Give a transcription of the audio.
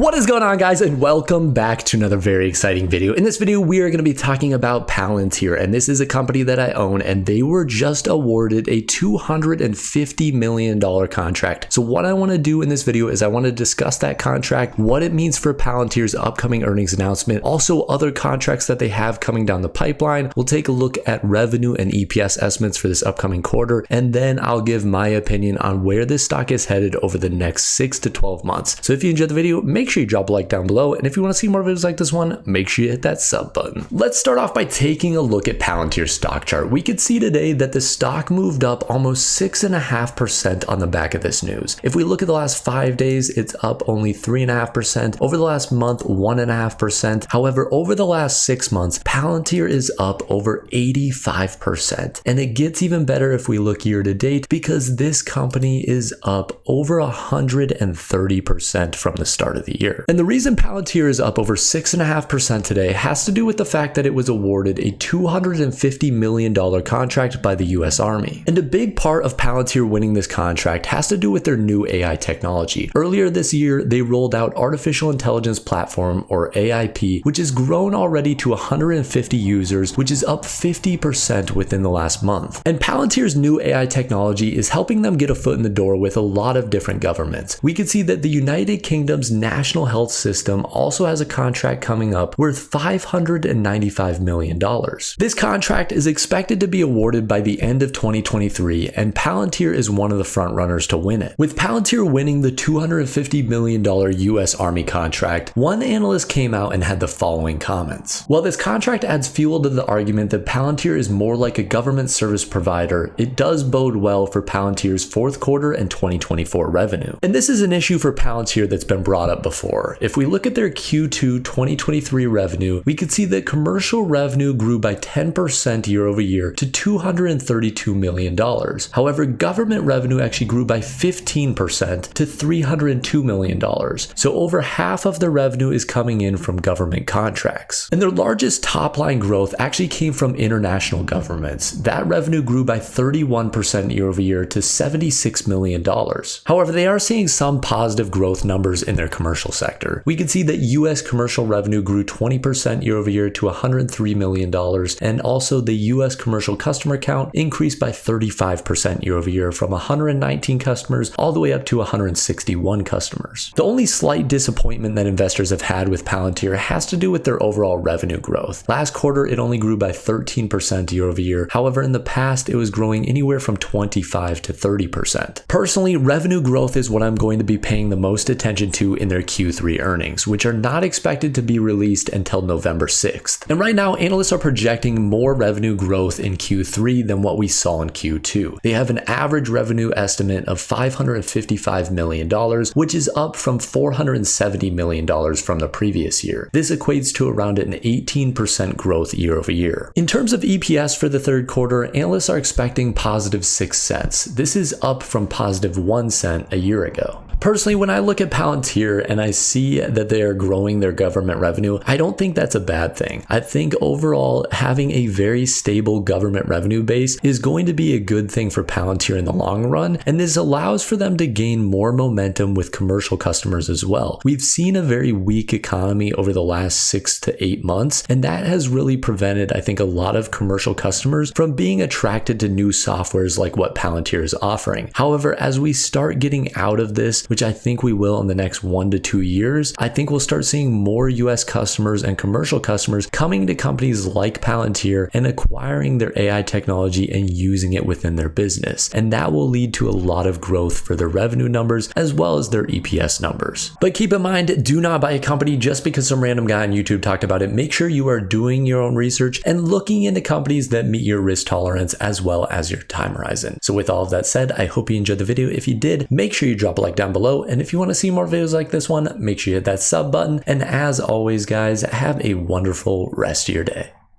What is going on, guys, and welcome back to another very exciting video. In this video, we are going to be talking about Palantir, and this is a company that I own, and they were just awarded a $250 million contract. So what I want to do in this video is I want to discuss that contract, what it means for Palantir's upcoming earnings announcement, also other contracts that they have coming down the pipeline. We'll take a look at revenue and EPS estimates for this upcoming quarter, and then I'll give my opinion on where this stock is headed over the next 6 to 12 months. So if you enjoyed the video, make sure you drop a like down below, and if you want to see more videos like this one, make sure you hit that sub button. Let's start off by taking a look at Palantir's stock chart. We could see today that the stock moved up almost 6.5% on the back of this news. If we look at the last 5 days, it's up only 3.5%. Over the last month, 1.5%. However, over the last 6 months, Palantir is up over 85%. And it gets even better if we look year to date, because this company is up over 130% from the start of the year. And the reason Palantir is up over 6.5% today has to do with the fact that it was awarded a $250 million contract by the US Army. And a big part of Palantir winning this contract has to do with their new AI technology. Earlier this year, they rolled out Artificial Intelligence Platform, or AIP, which has grown already to 150 users, which is up 50% within the last month. And Palantir's new AI technology is helping them get a foot in the door with a lot of different governments. We can see that the United Kingdom's National Health System also has a contract coming up worth $595 million. This contract is expected to be awarded by the end of 2023, and Palantir is one of the front runners to win it. With Palantir winning the $250 million US Army contract, one analyst came out and had the following comments. While this contract adds fuel to the argument that Palantir is more like a government service provider, it does bode well for Palantir's fourth quarter and 2024 revenue. And this is an issue for Palantir that's been brought up before. If we look at their Q2 2023 revenue, we can see that commercial revenue grew by 10% year over year to $232 million. However, government revenue actually grew by 15% to $302 million. So over half of the revenue is coming in from government contracts. And their largest top line growth actually came from international governments. That revenue grew by 31% year over year to $76 million. However, they are seeing some positive growth numbers in their commercial sector. We can see that US commercial revenue grew 20% year over year to $103 million, and also the US commercial customer count increased by 35% year over year from 119 customers all the way up to 161 customers. The only slight disappointment that investors have had with Palantir has to do with their overall revenue growth. Last quarter, it only grew by 13% year over year. However, in the past, it was growing anywhere from 25 to 30%. Personally, revenue growth is what I'm going to be paying the most attention to in their Q3 earnings, which are not expected to be released until November 6th. And right now, analysts are projecting more revenue growth in Q3 than what we saw in Q2. They have an average revenue estimate of $555 million, which is up from $470 million from the previous year. This equates to around an 18% growth year over year. In terms of EPS for the third quarter, analysts are expecting positive 6 cents. This is up from positive 1 cent a year ago. Personally, when I look at Palantir and I see that they are growing their government revenue, I don't think that's a bad thing. I think overall, having a very stable government revenue base is going to be a good thing for Palantir in the long run, and this allows for them to gain more momentum with commercial customers as well. We've seen a very weak economy over the last 6 to 8 months, and that has really prevented, I think, a lot of commercial customers from being attracted to new softwares like what Palantir is offering. However, as we start getting out of this, which I think we will in the next 1 to 2 years, I think we'll start seeing more US customers and commercial customers coming to companies like Palantir and acquiring their AI technology and using it within their business. And that will lead to a lot of growth for their revenue numbers as well as their EPS numbers. But keep in mind, do not buy a company just because some random guy on YouTube talked about it. Make sure you are doing your own research and looking into companies that meet your risk tolerance as well as your time horizon. So with all of that said, I hope you enjoyed the video. If you did, make sure you drop a like down below. And if you want to see more videos like this one, make sure you hit that sub button. And as always, guys, have a wonderful rest of your day.